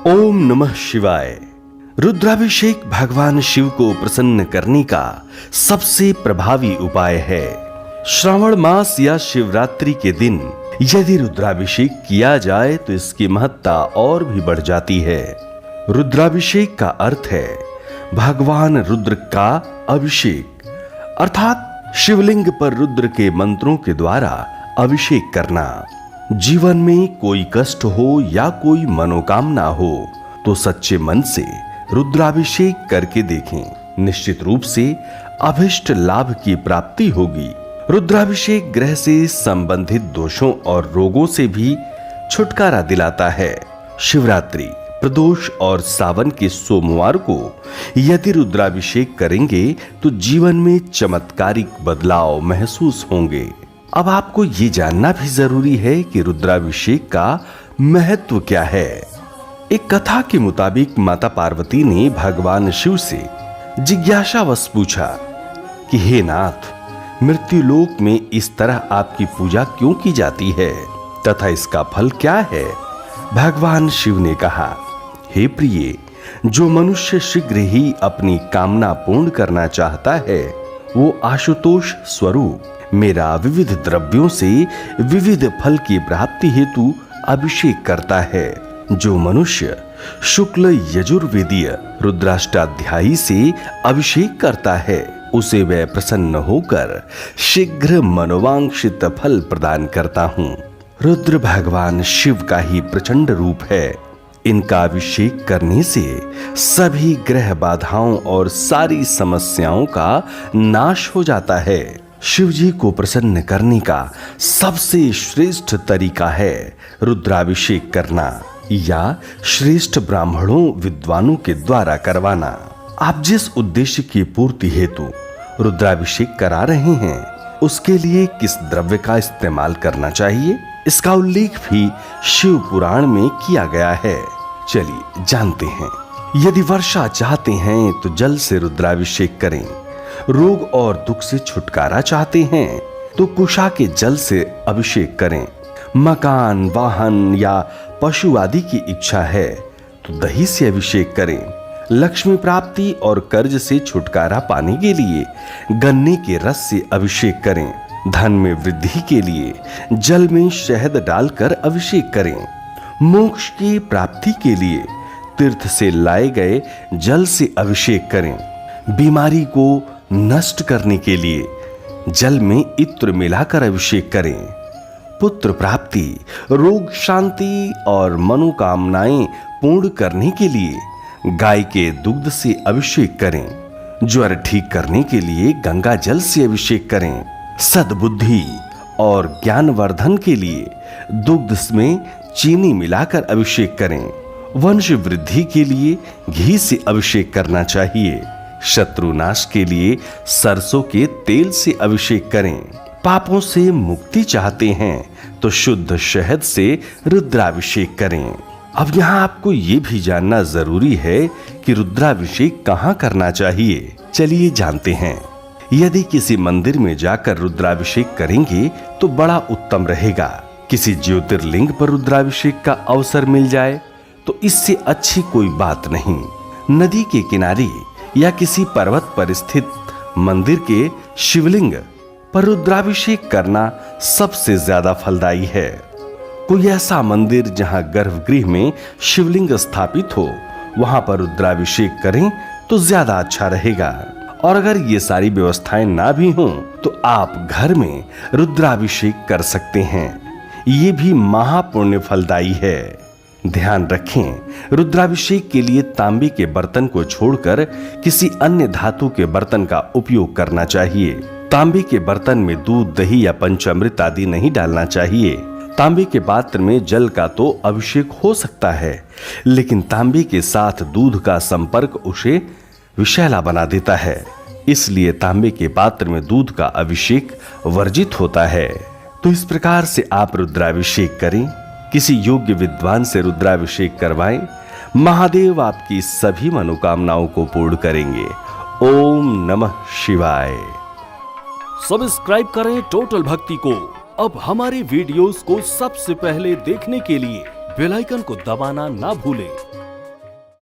ओम नमः शिवाय। रुद्राभिषेक भगवान शिव को प्रसन्न करने का सबसे प्रभावी उपाय है। श्रावण मास या शिवरात्रि के दिन यदि रुद्राभिषेक किया जाए तो इसकी महत्ता और भी बढ़ जाती है। रुद्राभिषेक का अर्थ है भगवान रुद्र का अभिषेक, अर्थात शिवलिंग पर रुद्र के मंत्रों के द्वारा अभिषेक करना। जीवन में कोई कष्ट हो या कोई मनोकामना हो तो सच्चे मन से रुद्राभिषेक करके देखें। निश्चित रूप से अभिष्ट लाभ की प्राप्ति होगी। रुद्राभिषेक ग्रह से संबंधित दोषों और रोगों से भी छुटकारा दिलाता है। शिवरात्रि, प्रदोष और सावन के सोमवार को यदि रुद्राभिषेक करेंगे तो जीवन में चमत्कारिक बदलाव महसूस होंगे। अब आपको ये जानना भी जरूरी है कि रुद्राभिषेक का महत्व क्या है। एक कथा के मुताबिक माता पार्वती ने भगवान शिव से जिज्ञासावश पूछा कि हे नाथ, मृत्युलोक में इस तरह आपकी पूजा क्यों की जाती है तथा इसका फल क्या है। भगवान शिव ने कहा, हे प्रिय, जो मनुष्य शीघ्र ही अपनी कामना पूर्ण करना चाहता है वो आशुतोष स्वरूप मेरा विविध द्रव्यों से विविध फल की प्राप्ति हेतु अभिषेक करता है। जो मनुष्य शुक्ल यजुर्वेदीय रुद्राष्टाध्यायी से अभिषेक करता है उसे मैं प्रसन्न होकर शीघ्र मनोवांक्षित फल प्रदान करता हूँ। रुद्र भगवान शिव का ही प्रचंड रूप है। इनका अभिषेक करने से सभी ग्रह बाधाओं और सारी समस्याओं का नाश हो जाता है। शिव जी को प्रसन्न करने का सबसे श्रेष्ठ तरीका है रुद्राभिषेक करना या श्रेष्ठ ब्राह्मणों विद्वानों के द्वारा करवाना। आप जिस उद्देश्य की पूर्ति हेतु रुद्राभिषेक करा रहे हैं उसके लिए किस द्रव्य का इस्तेमाल करना चाहिए, इसका उल्लेख भी शिव पुराण में किया गया है। चलिए जानते हैं। यदि वर्षा चाहते हैं तो जल से रुद्राभिषेक करें। रोग और दुख से छुटकारा चाहते हैं तो कुशा के जल से अभिषेक करें। मकान, वाहन या पशु आदि की इच्छा है तो दही से अभिषेक करें। लक्ष्मी प्राप्ति और कर्ज से छुटकारा पाने के लिए गन्ने के रस से अभिषेक करें। धन में वृद्धि के लिए जल में शहद डालकर अभिषेक करें। मोक्ष की प्राप्ति के लिए तीर्थ से लाए गए जल से अभिषेक करें। बीमारी को नष्ट करने के लिए जल में इत्र मिलाकर अभिषेक करें। पुत्र प्राप्ति, रोग शांति और मनोकामनाएं पूर्ण करने के लिए गाय के दुग्ध से अभिषेक करें। ज्वर ठीक करने के लिए गंगा जल से अभिषेक करें। सद्बुद्धि और ज्ञानवर्धन के लिए दुग्ध में चीनी मिलाकर अभिषेक करें। वंश वृद्धि के लिए घी से अभिषेक करना चाहिए। शत्रुनाश के लिए सरसों के तेल से अभिषेक करें। पापों से मुक्ति चाहते हैं तो शुद्ध शहद से रुद्राभिषेक करें। अब यहाँ आपको ये भी जानना जरूरी है कि रुद्राभिषेक कहाँ करना चाहिए। चलिए जानते हैं। यदि किसी मंदिर में जाकर रुद्राभिषेक करेंगे तो बड़ा उत्तम रहेगा। किसी ज्योतिर्लिंग पर रुद्राभिषेक का अवसर मिल जाए तो इससे अच्छी कोई बात नहीं। नदी के किनारे या किसी पर्वत पर स्थित मंदिर के शिवलिंग पर रुद्राभिषेक करना सबसे ज्यादा फलदायी है। कोई ऐसा मंदिर जहां गर्भगृह में शिवलिंग स्थापित हो वहां पर रुद्राभिषेक करें तो ज्यादा अच्छा रहेगा। और अगर ये सारी व्यवस्थाएं ना भी हों तो आप घर में रुद्राभिषेक कर सकते हैं। ये भी महापुण्य फलदायी है। ध्यान रखें, रुद्राभिषेक के लिए तांबे के बर्तन को छोड़कर किसी अन्य धातु के बर्तन का उपयोग करना चाहिए। तांबे के बर्तन में दूध, दही या पंचामृत आदि नहीं डालना चाहिए। तांबे के पात्र में जल का तो अभिषेक हो सकता है लेकिन तांबे के साथ दूध का संपर्क उसे विषैला बना देता है। इसलिए तांबे के पात्र में दूध का अभिषेक वर्जित होता है। तो इस प्रकार से आप रुद्राभिषेक करें। किसी योग्य विद्वान से रुद्राभिषेक करवाएं। महादेव आपकी सभी मनोकामनाओं को पूर्ण करेंगे। ओम नमः शिवाय। सब्सक्राइब करें टोटल भक्ति को। अब हमारे वीडियोस को सबसे पहले देखने के लिए बेल आइकन को दबाना ना भूलें।